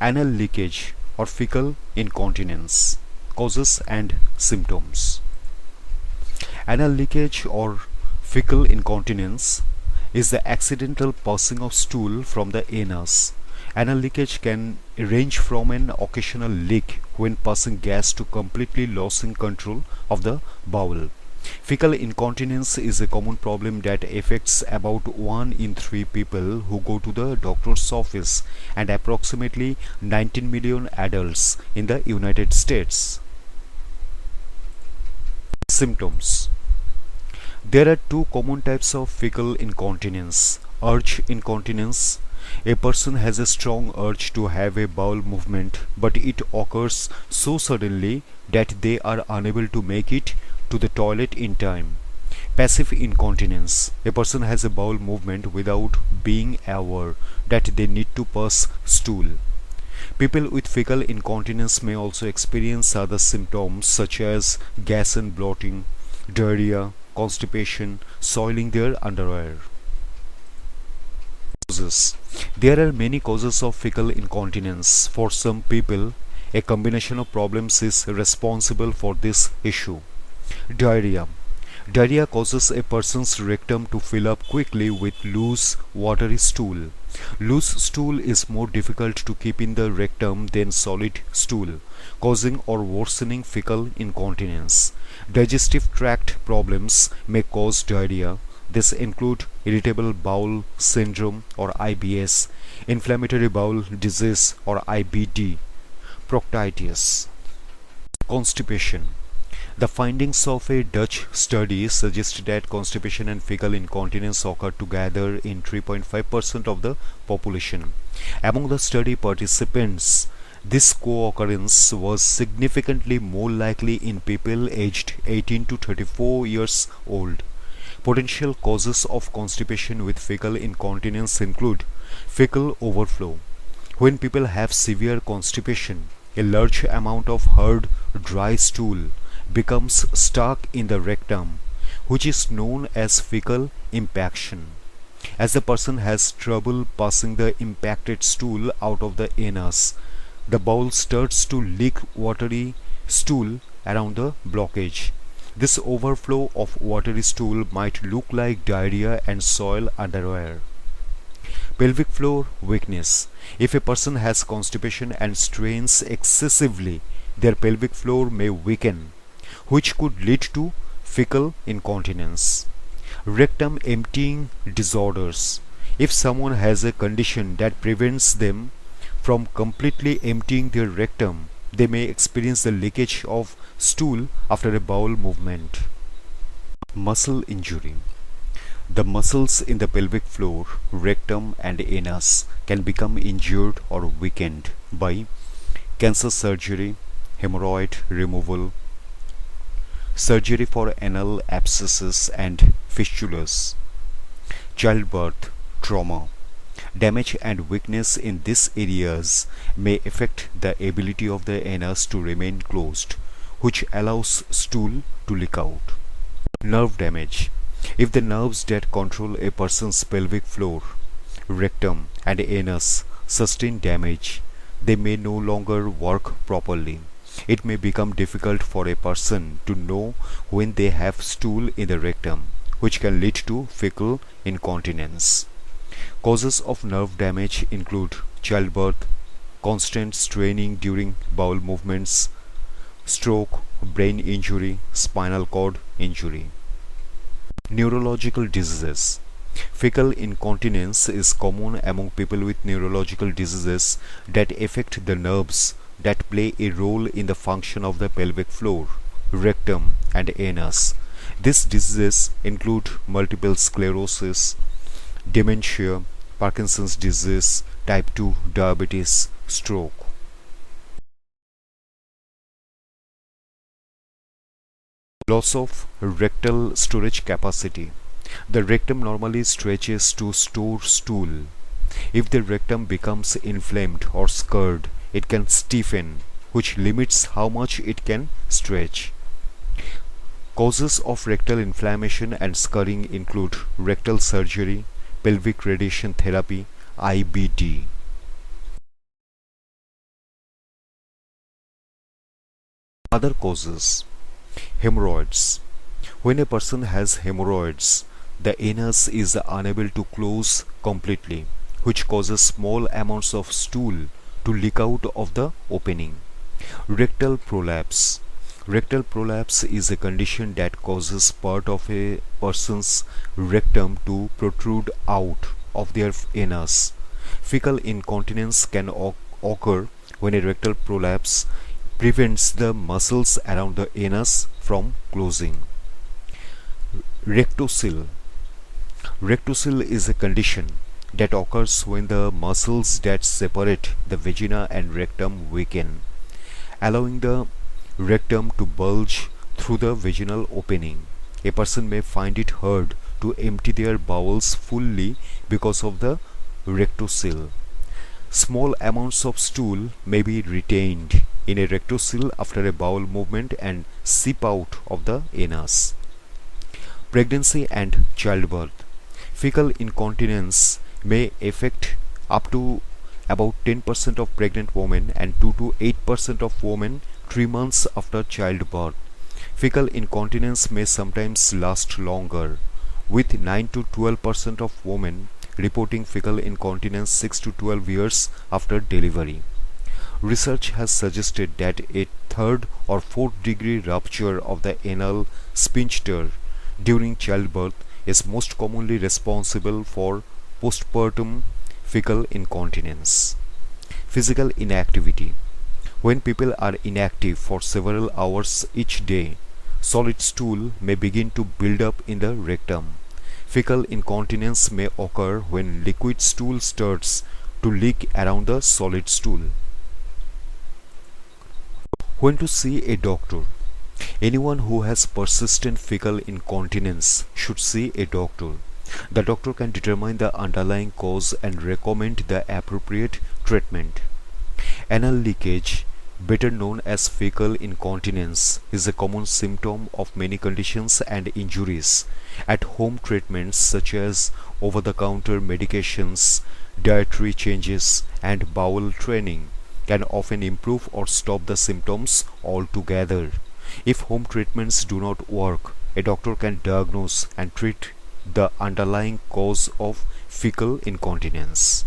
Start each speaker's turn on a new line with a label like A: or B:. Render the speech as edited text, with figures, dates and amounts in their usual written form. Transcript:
A: Anal leakage or fecal incontinence. Causes and symptoms. Anal leakage or fecal incontinence is the accidental passing of stool from the anus. Anal leakage can range from an occasional leak when passing gas to completely losing control of the bowel. Fecal incontinence is a common problem that affects about 1 in 3 people who go to the doctor's office and approximately 19 million adults in the United States. Symptoms. There are two common types of fecal incontinence. Urge incontinence. A person has a strong urge to have a bowel movement, but it occurs so suddenly that they are unable to make it to the toilet in time. Passive incontinence. A person has a bowel movement without being aware that they need to pass stool. People with fecal incontinence may also experience other symptoms such as gas and bloating, diarrhea, constipation, soiling their underwear. Causes. There are many causes of fecal incontinence. For some people, a combination of problems is responsible for this issue. Diarrhea. Diarrhea causes a person's rectum to fill up quickly with loose, watery stool. Loose stool is more difficult to keep in the rectum than solid stool, causing or worsening fecal incontinence. Digestive tract problems may cause diarrhea. This include irritable bowel syndrome or IBS, inflammatory bowel disease or IBD, proctitis. Constipation. The findings of a Dutch study suggest that constipation and fecal incontinence occur together in 3.5% of the population. Among the study participants, this co-occurrence was significantly more likely in people aged 18 to 34 years old. Potential causes of constipation with fecal incontinence include fecal overflow. When people have severe constipation, a large amount of hard, dry stool becomes stuck in the rectum, which is known as fecal impaction. As the person has trouble passing the impacted stool out of the anus, the bowel starts to leak watery stool around the blockage. This overflow of watery stool might look like diarrhea and soil underwear. Pelvic floor weakness. If a person has constipation and strains excessively, their pelvic floor may weaken, which could lead to fecal incontinence. Rectum emptying disorders. If someone has a condition that prevents them from completely emptying their rectum, they may experience the leakage of stool after a bowel movement. Muscle injury. The muscles in the pelvic floor, rectum and anus can become injured or weakened by cancer surgery, hemorrhoid removal, surgery for anal abscesses and fistulas, childbirth, trauma. Damage and weakness in these areas may affect the ability of the anus to remain closed, which allows stool to leak out. Nerve damage. If the nerves that control a person's pelvic floor, rectum and anus sustain damage, they may no longer work properly. It may become difficult for a person to know when they have stool in the rectum, which can lead to fecal incontinence. Causes of nerve damage include childbirth, constant straining during bowel movements, stroke, brain injury, spinal cord injury. Neurological diseases. Fecal incontinence is common among people with neurological diseases that affect the nerves that play a role in the function of the pelvic floor, rectum and anus. These diseases include multiple sclerosis, dementia, Parkinson's disease, type 2 diabetes, stroke. Loss of rectal storage capacity. The rectum normally stretches to store stool. If the rectum becomes inflamed or scarred, it can stiffen, which limits how much it can stretch. Causes of rectal inflammation and scarring include rectal surgery, pelvic radiation therapy, IBD. Other causes: hemorrhoids. When a person has hemorrhoids, the anus is unable to close completely, which causes small amounts of stool to leak out of the opening. Rectal prolapse. Rectal prolapse is a condition that causes part of a person's rectum to protrude out of their anus. Fecal incontinence can occur when a rectal prolapse prevents the muscles around the anus from closing. Rectocele. Rectocele is a condition that occurs when the muscles that separate the vagina and rectum weaken, allowing the rectum to bulge through the vaginal opening. A person may find it hard to empty their bowels fully because of the rectocele. Small amounts of stool may be retained in a rectocele after a bowel movement and seep out of the anus. Pregnancy and childbirth. Fecal incontinence may affect up to about 10% of pregnant women and 2 to 8% of women 3 months after childbirth. Fecal incontinence may sometimes last longer, with 9 to 12% of women reporting fecal incontinence 6 to 12 years after delivery. Research has suggested that a third or fourth degree rupture of the anal sphincter during childbirth is most commonly responsible for postpartum fecal incontinence. Physical inactivity. When people are inactive for several hours each day, solid stool may begin to build up in the rectum. Fecal incontinence may occur when liquid stool starts to leak around the solid stool. When to see a doctor. Anyone who has persistent fecal incontinence should see a doctor. The doctor can determine the underlying cause and recommend the appropriate treatment. Anal leakage, better known as fecal incontinence, is a common symptom of many conditions and injuries. At-home treatments such as over-the-counter medications, dietary changes, and bowel training can often improve or stop the symptoms altogether. If home treatments do not work, a doctor can diagnose and treat the underlying cause of fecal incontinence.